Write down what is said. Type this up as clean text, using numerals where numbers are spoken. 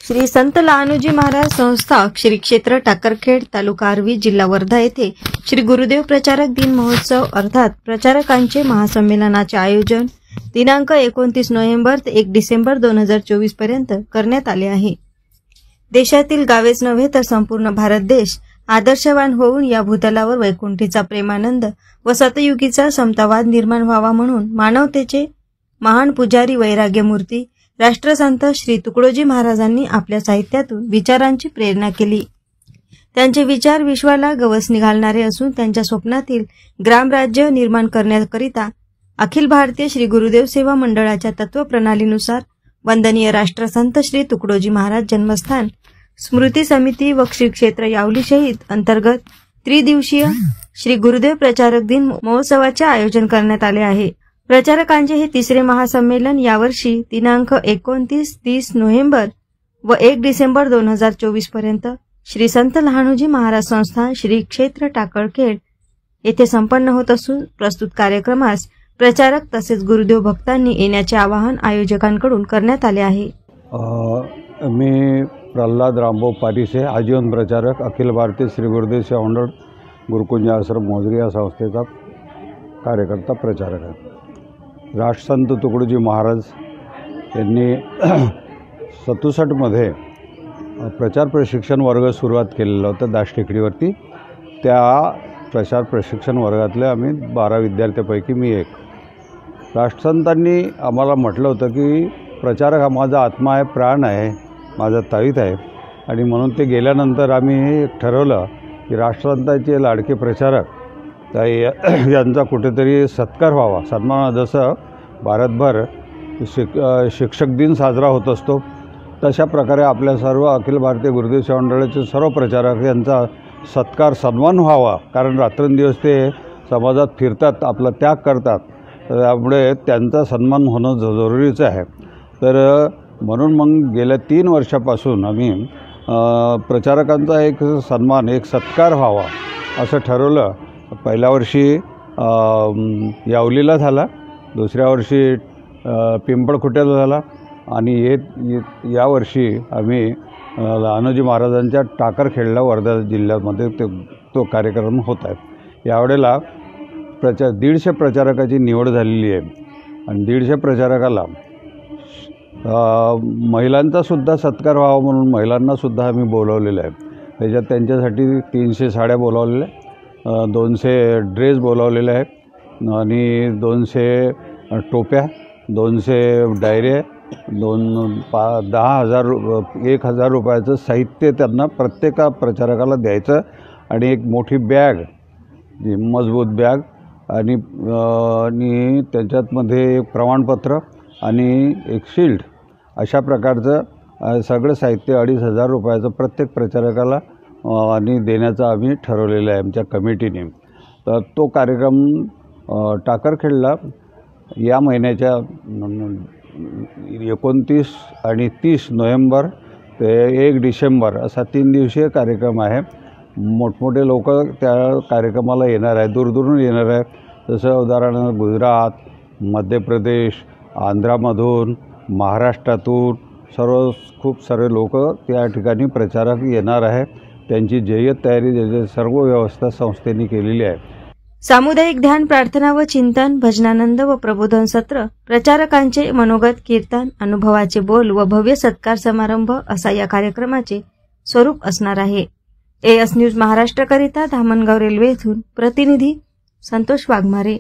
श्री संत लहानोजी महाराज संस्था श्री क्षेत्र टाकरखेड तालुका आर्वी जिल्हा वर्धा येथे श्री गुरुदेव प्रचारक दिन महोत्सव अर्थात प्रचारकांचे महासंमेलनाचे आयोजन दिनांक 29 नोव्हेंबर ते 1 डिसेंबर 2024 पर्यंत करण्यात आले आहे। देशातील गावेच नव्हे तर संपूर्ण भारत देश आदर्शवान होऊन या भूतलावर वैकुंठीचा प्रेमानंद व सतयुगीचा समतावाद निर्माण व्हावा म्हणून मानवतेचे महान पुजारी वैराग्यमूर्ती राष्ट्रसंत श्री तुकडोजी महाराजांनी आपल्या साहित्यातून विचारांची प्रेरणा केली। त्यांचे विचार विश्वाला गवसणी घालणारे असून त्यांच्या स्वप्नातील ग्रामराज्य निर्माण करण्याकरिता अखिल भारतीय श्री गुरुदेव सेवा मंडळाच्या तत्वप्रणालीनुसार वंदनीय राष्ट्रसंत श्री तुकडोजी महाराज जन्मस्थान स्मृती समिती व श्री क्षेत्र यावली शहीद अंतर्गत त्रिदिवसीय श्री गुरुदेव प्रचारक दिन महोत्सवाचे आयोजन करण्यात आले आहे। प्रचारकांचे हे तिसरे महासंमेलन यावर्षी दिनांक 29-30 नोव्हेंबर व 1 डिसेंबर 2024 पर्यंत श्री संत लहानोजी महाराज संस्थान श्री क्षेत्र टाकरखेड येथे संपन्न होत असून प्रस्तुत कार्यक्रमास प्रचारक तसेच गुरुदेव भक्तांनी येण्याचे आवाहन आयोजकांकडून करण्यात आले आहे। मी प्रल्हाद रामभाऊ पारिसे आजीवन प्रचारक अखिल भारतीय श्री गुरुदेव सेवा मंडळ गुरुकुंज आश्रम मोजरी या संस्थेचा कार्यकर्ता प्रचारक आहे। राष्ट्रसंत तुकडोजी महाराज यांनी 67 मध्ये प्रचार प्रशिक्षण वर्ग सुरुवात केलेला होता दाशटेकडीवरती। त्या प्रचार प्रशिक्षण वर्गातले आम्ही 12 विद्यार्थ्यांपैकी मी एक। राष्ट्रसंतांनी आम्हाला म्हटलं होतं की प्रचारक हा माझा आत्मा आहे, प्राण आहे, माझा ताईत आहे आणि म्हणून ते गेल्यानंतर आम्ही हे ठरवलं की राष्ट्रसंतांचे लाडके प्रचारक यांचा कुठेतरी सत्कार व्हावा, सन्मान। जसं भारतभर शिक्षक दिन साजरा होत असतो तशा प्रकारे आपल्या सर्व अखिल भारतीय गुरुदेव सेवा मंडळाचे सर्व प्रचारक यांचा सत्कार सन्मान व्हावा, कारण रात्रंदिवस ते समाजात फिरतात, आपला त्याग करतात, त्यामुळे त्यांचा सन्मान होणं जरुरीचं आहे। तर म्हणून मग गेल्या 3 वर्षापासून आम्ही प्रचारकांचा एक सन्मान, एक सत्कार व्हावा असं ठरवलं। पहिल्या वर्षी यावलीला झाला, दुसऱ्या वर्षी पिंपळखुट्याला झाला आणि यावर्षी आम्ही लहानोजी महाराजांच्या टाकरखेडला वर्धा जिल्ह्यामध्ये तो कार्यक्रम होत आहे। यावेळेला 150 प्रचारकाची निवड झालेली आहे आणि 150 प्रचारकाला महिलांचासुद्धा सत्कार व्हावा म्हणून महिलांनासुद्धा आम्ही बोलवलेलं आहे। त्याच्यात त्यांच्यासाठी 300 साड्या बोलावलेल्या आहेत, 200 ड्रेस बोलावलेले आहेत आणि 200 टोप्या, 200 डायऱ्या, 10,000 रुपयाचं साहित्य त्यांना प्रत्येक प्रचारकाला द्यायचं आणि एक मोठी बॅग, जी मजबूत बॅग आणि त्याच्यातमध्ये एक प्रमाणपत्र आणि एक शील्ड अशा प्रकारचं सगळं साहित्य 2,500 रुपयाचं प्रत्येक प्रचारकाला आणि देण्याचं आम्ही ठरवलेलं आहे आमच्या कमिटीने। तर तो कार्यक्रम टाकरखेडला या महिन्याच्या 29 आणि 30 नोव्हेंबर ते 1 डिसेंबर असा 3 दिवसीय कार्यक्रम आहे। मोठमोठे लोक त्या कार्यक्रमाला येणार आहे, दूरदूरून येणार आहे। जसं उदाहरणार्थ गुजरात, मध्य प्रदेश, आंध्रामधून, महाराष्ट्रातून खूप सारे लोक त्या ठिकाणी प्रचारक येणार आहे। त्यांची जय्यत तयारी, त्याची सर्व व्यवस्था संस्थेने केलेली आहे। सामुदायिक ध्यान, प्रार्थना व चिंतन, भजनानंद व प्रबोधन सत्र, प्रचारकांचे मनोगत कीर्तन, अनुभवाचे बोल व भव्य सत्कार समारंभ असा या कार्यक्रमाचे स्वरूप असणार आहे। AS न्यूज महाराष्ट्र करिता धामणगाव रेल्वे येथून प्रतिनिधी संतोष वाघमारे।